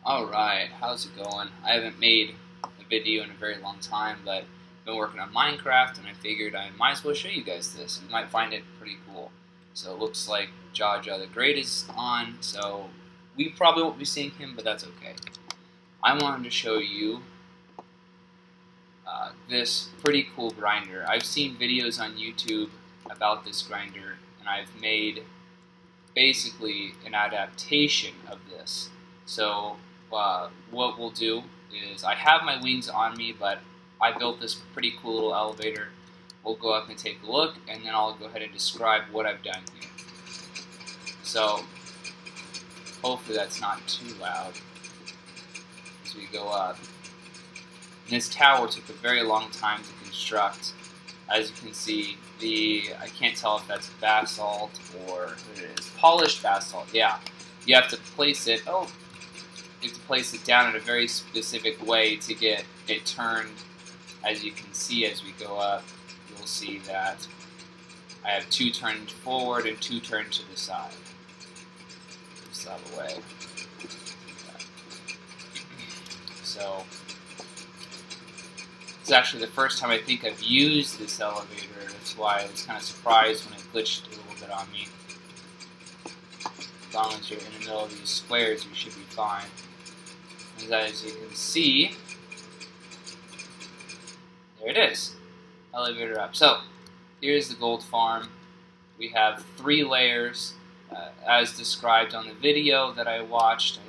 Alright, how's it going? I haven't made a video in a very long time, but I've been working on Minecraft and I figured I might as well show you guys this. You might find it pretty cool. So it looks like Jaja the Great is on, so we probably won't be seeing him, but that's okay. I wanted to show you this pretty cool grinder. I've seen videos on YouTube about this grinder, and I've made basically an adaptation of this. So what we'll do is, I have my wings on me, but I built this pretty cool little elevator. We'll go up and take a look, and then I'll go ahead and describe what I've done here. So hopefully that's not too loud as we go up. And this tower took a very long time to construct. As you can see, I can't tell if that's basalt or what it is. Polished basalt, yeah. You have to place it, you have to place it down in a very specific way to get it turned. As you can see as we go up, you'll see that I have two turned forward and two turned to the side. Just out of the way. So, it's actually the first time I think I've used this elevator. That's why I was kind of surprised when it glitched a little bit on me. As long as you're in the middle of these squares, you should be fine. As you can see, there it is. Elevator up. So, here's the gold farm. We have 3 layers, as described on the video that I watched. I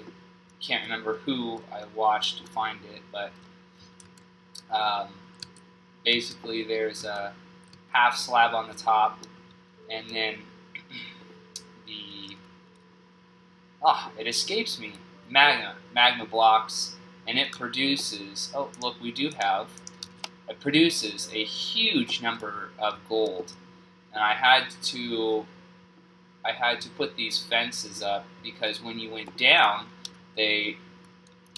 can't remember who I watched to find it, but basically there's a half slab on the top, and then it escapes me, magma blocks, and it produces, look, it produces a huge number of gold, and I had to put these fences up because when you went down, they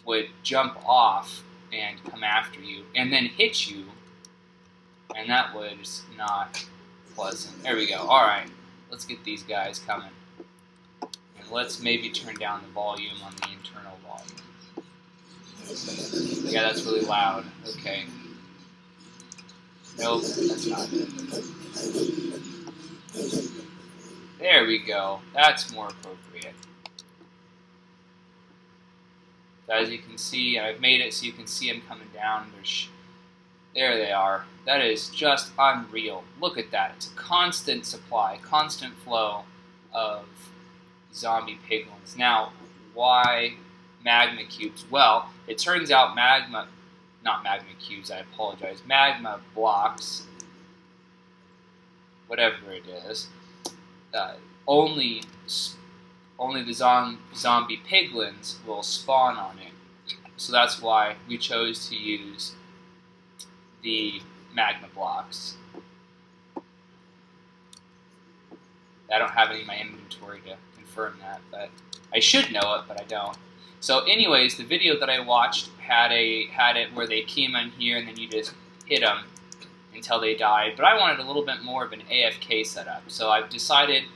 would jump off and come after you, and then hit you, and that was not pleasant. There we go. Alright, let's get these guys coming. And let's maybe turn down the volume on the internal volume. Yeah, that's really loud. Okay. Nope, that's not good. There we go. That's more appropriate. As you can see, I've made it so you can see them coming down. There they are. That is just unreal. Look at that. It's a constant supply, constant flow of zombie piglins. Now, why magma cubes? Well, it turns out magma blocks, whatever it is, only the zombie piglins will spawn on it. So that's why we chose to use the magma blocks. I don't have any in my inventory to confirm that, but I should know it, but I don't. So anyways, the video that I watched had it where they came in here and then you just hit them until they died. But I wanted a little bit more of an AFK setup, so I decided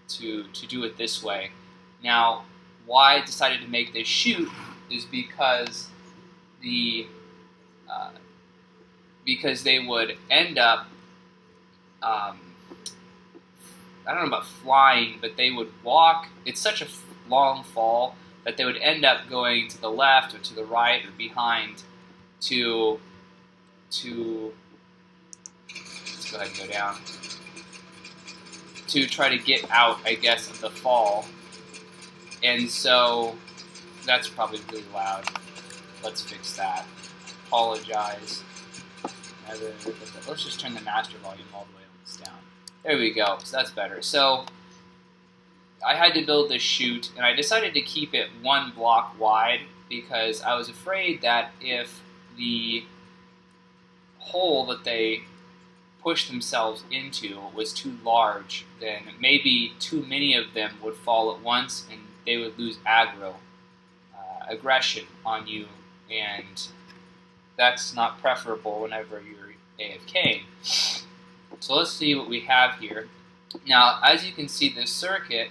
to do it this way. Now, why I decided to make this chute is because because they would end up, I don't know about flying, but they would walk. It's such a long fall that they would end up going to the left or to the right or behind to let's go ahead and go down, to try to get out, I guess, of the fall. And so that's probably really loud. Let's fix that. Apologize. Let's just turn the master volume all the way down. There we go. So that's better. So I had to build this chute, and I decided to keep it 1 block wide because I was afraid that if the hole that they push themselves into was too large, then maybe too many of them would fall at once and they would lose aggression on you, and that's not preferable whenever you're AFK. So let's see what we have here. Now, as you can see, this circuit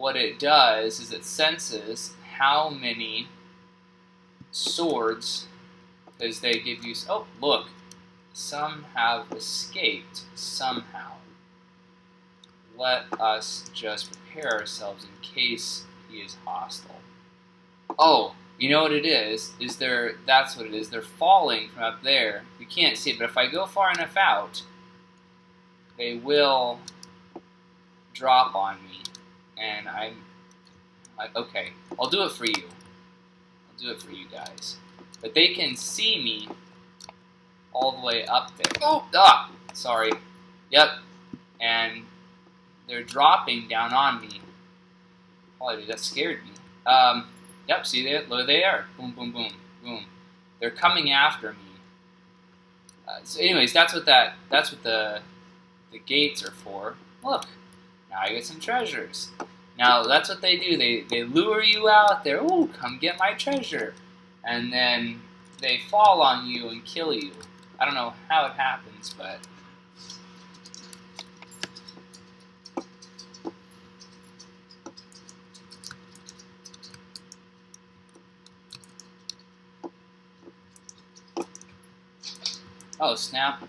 what it does is it senses how many swords, because they give you, oh, look, some have escaped somehow. Let us just prepare ourselves in case he is hostile. Oh, you know what it is that's what it is. They're falling from up there. You can't see it, but if I go far enough out, they will drop on me. And okay, I'll do it for you. I'll do it for you guys. But they can see me all the way up there. Oh, sorry. Yep. And they're dropping down on me. Holy, that scared me. Yep, see, there they are. Boom, boom, boom, boom. They're coming after me. So anyways, that's what the gates are for. Look, now I get some treasures. Now that's what they do. They lure you out there. Ooh, come get my treasure, and then they fall on you and kill you. I don't know how it happens, but. Oh, snap.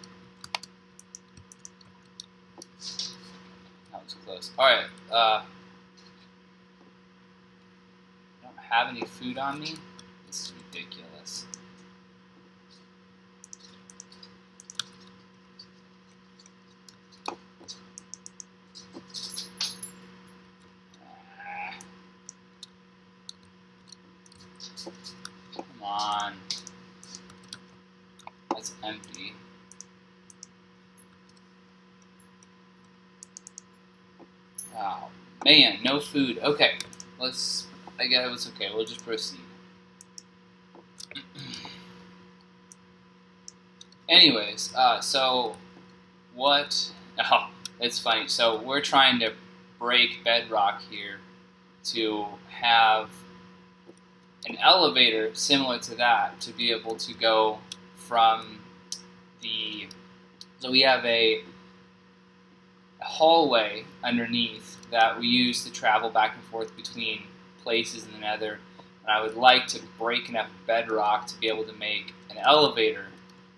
That was close. Alright, I don't have any food on me. This is ridiculous. Come on. That's empty. Oh, man, no food. Okay, I guess it's okay. We'll just proceed. Anyways, so what? Oh, it's funny. So we're trying to break bedrock here to have an elevator similar to that to be able to go from the. So we have a hallway underneath that we use to travel back and forth between places in the nether, and I would like to break enough bedrock to be able to make an elevator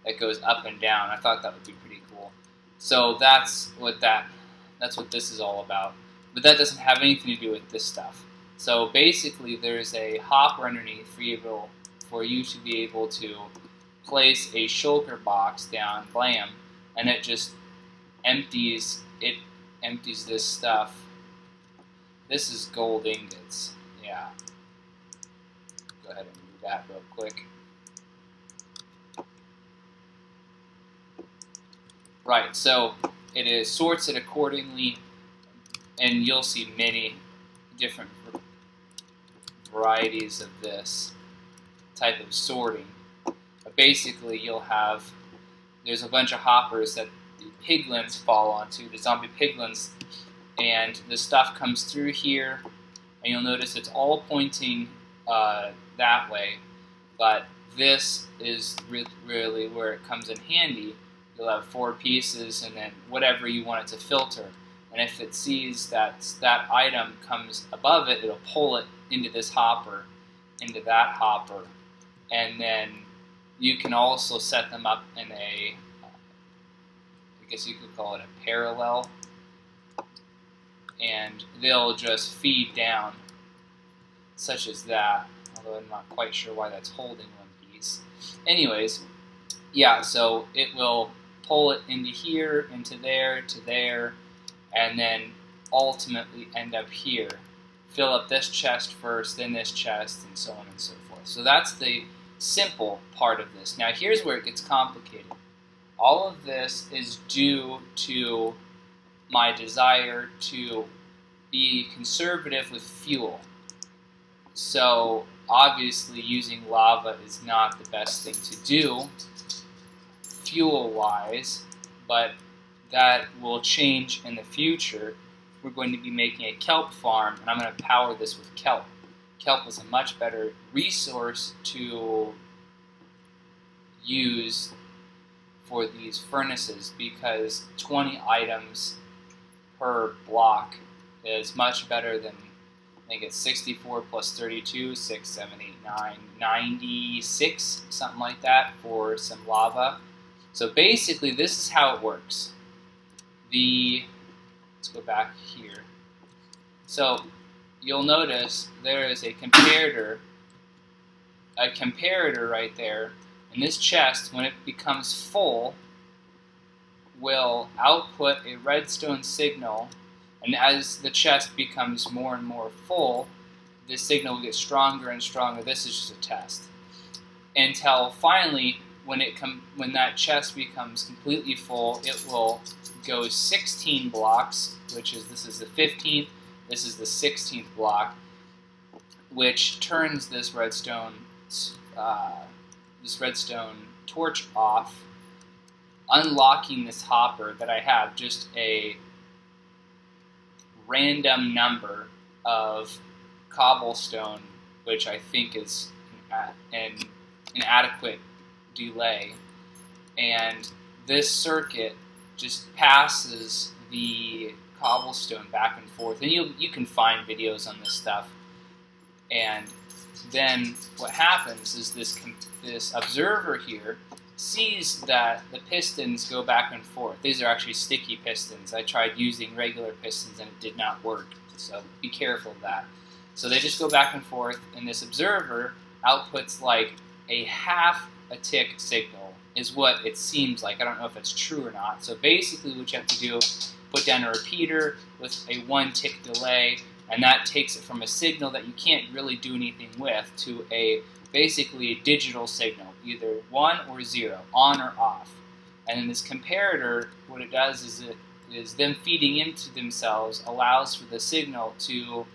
that goes up and down. I thought that would be pretty cool. So that's what this is all about. But that doesn't have anything to do with this stuff. So basically there's a hopper underneath for you to be able to place a shulker box down, blam, and it just empties this stuff. This is gold ingots. Yeah. Go ahead and do that real quick. Right, so it sorts it accordingly, and you'll see many different varieties of this type of sorting. But basically, there's a bunch of hoppers that the piglins fall onto, the zombie piglins, and the stuff comes through here, and you'll notice it's all pointing that way, but this is really where it comes in handy. You'll have 4 pieces, and then whatever you want it to filter. And if it sees that item comes above it, it'll pull it into this hopper, into that hopper, and then you can also set them up in a, I guess you could call it a parallel, and they'll just feed down, such as that, although I'm not quite sure why that's holding one piece. Anyways, yeah, so it will pull it into here, into there, to there, and then ultimately end up here. Fill up this chest first, then this chest, and so on and so forth. So that's the simple part of this. Now here's where it gets complicated. All of this is due to my desire to be conservative with fuel. So obviously using lava is not the best thing to do fuel-wise, but that will change in the future. We're going to be making a kelp farm, and I'm going to power this with kelp. Kelp is a much better resource to use for these furnaces because 20 items per block is much better than I think it's 64 plus 32, 6, 7, 8, 9, 96, something like that for some lava. So basically, this is how it works. Let's go back here. So you'll notice there is a comparator right there. And this chest, when it becomes full, will output a redstone signal. And as the chest becomes more and more full, this signal will get stronger and stronger. This is just a test. Until finally, when that chest becomes completely full, it will go 16 blocks, this is the 15th, this is the 16th block, which turns this redstone torch off, unlocking this hopper that I have just a random number of cobblestone, which I think is an inadequate delay, and this circuit just passes the cobblestone back and forth, and you can find videos on this stuff. And then what happens is this observer here sees that the pistons go back and forth. These are actually sticky pistons. I tried using regular pistons and it did not work, so be careful of that. So they just go back and forth, and this observer outputs like a half a tick signal is what it seems like. I don't know if it's true or not. So basically what you have to do, put down a repeater with a 1 tick delay, and that takes it from a signal that you can't really do anything with to basically a digital signal, either 1 or 0, on or off. And then this comparator, what it does is them feeding into themselves allows for the signal to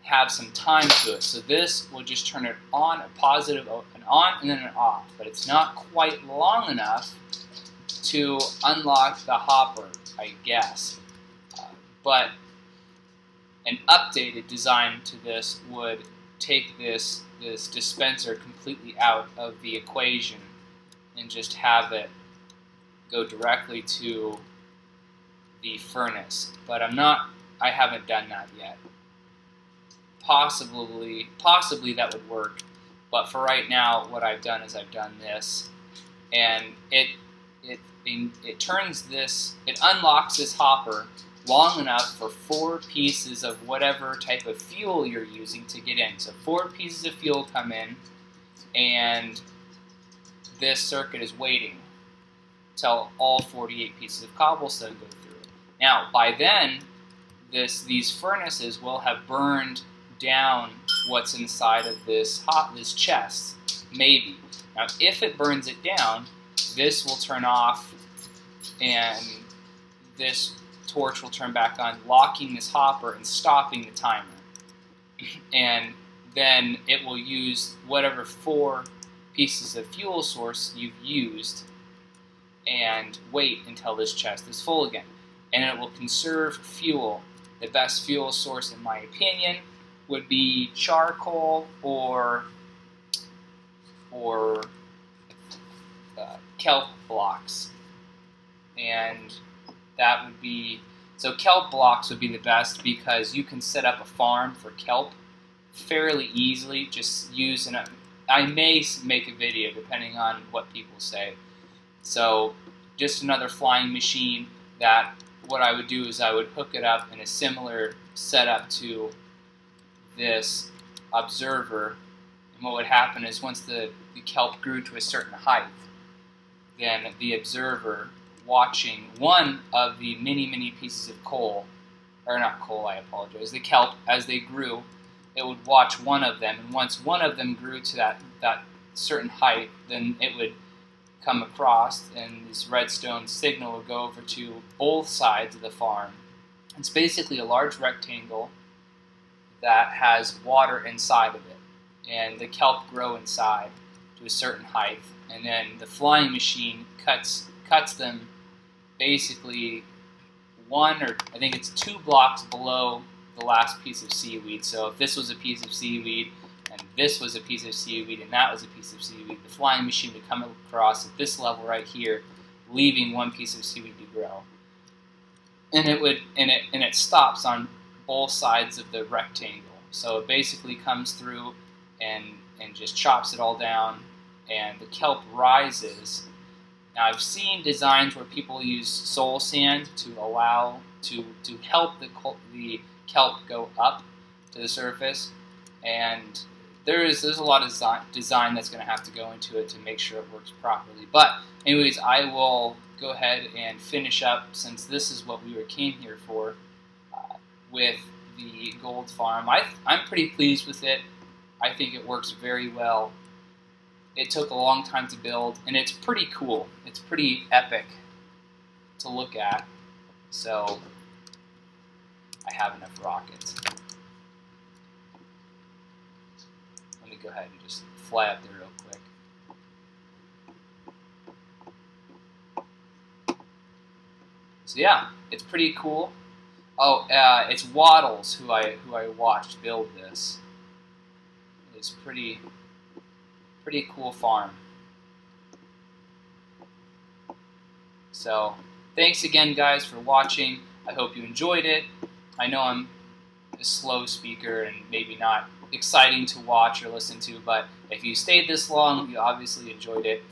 have some time to it. So this will just turn it on, a positive, an on, and then an off. But it's not quite long enough to unlock the hopper, I guess. But an updated design to this would take this dispenser completely out of the equation and just have it go directly to the furnace. But I haven't done that yet. Possibly that would work, but for right now, what I've done is I've done this, and it unlocks this hopper long enough for 4 pieces of whatever type of fuel you're using to get in. So 4 pieces of fuel come in, and this circuit is waiting till all 48 pieces of cobblestone go through. Now, by then, these furnaces will have burned down what's inside of this chest, maybe. Now, if it burns it down, this will turn off, and this torch will turn back on, locking this hopper and stopping the timer. And then it will use whatever 4 pieces of fuel source you've used and wait until this chest is full again. And it will conserve fuel. The best fuel source, in my opinion, would be charcoal or kelp blocks, and that would be, so kelp blocks would be the best because you can set up a farm for kelp fairly easily, just using it. I may make a video depending on what people say. So just another flying machine that what I would do is I would hook it up in a similar setup to this observer, and what would happen is once the kelp grew to a certain height, then the observer, watching one of the many pieces of coal, or not coal, I apologize, the kelp, as they grew, it would watch one of them, and once one of them grew to that certain height, then it would come across, and this redstone signal would go over to both sides of the farm. It's basically a large rectangle that has water inside of it, and the kelp grow inside to a certain height, and then the flying machine cuts them basically 1 or I think it's 2 blocks below the last piece of seaweed. So if this was a piece of seaweed and this was a piece of seaweed and that was a piece of seaweed, the flying machine would come across at this level right here, leaving 1 piece of seaweed to grow, and it stops on both sides of the rectangle. So it basically comes through and just chops it all down, and the kelp rises. Now I've seen designs where people use soul sand to help the kelp go up to the surface, and there's a lot of design that's going to have to go into it to make sure it works properly. But anyways, I will go ahead and finish up, since this is what we came here for, with the gold farm. I'm pretty pleased with it. I think it works very well. It took a long time to build, and it's pretty cool. It's pretty epic to look at. So I have enough rockets. Let me go ahead and just fly up there real quick. So yeah, it's pretty cool. Oh, it's Waddles who I watched build this. It's pretty cool farm. So thanks again, guys, for watching. I hope you enjoyed it. I know I'm a slow speaker and maybe not exciting to watch or listen to, but if you stayed this long, you obviously enjoyed it.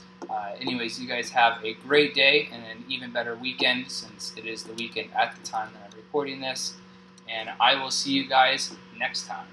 Anyways, you guys have a great day and an even better weekend, since it is the weekend at the time that I'm recording this. And I will see you guys next time.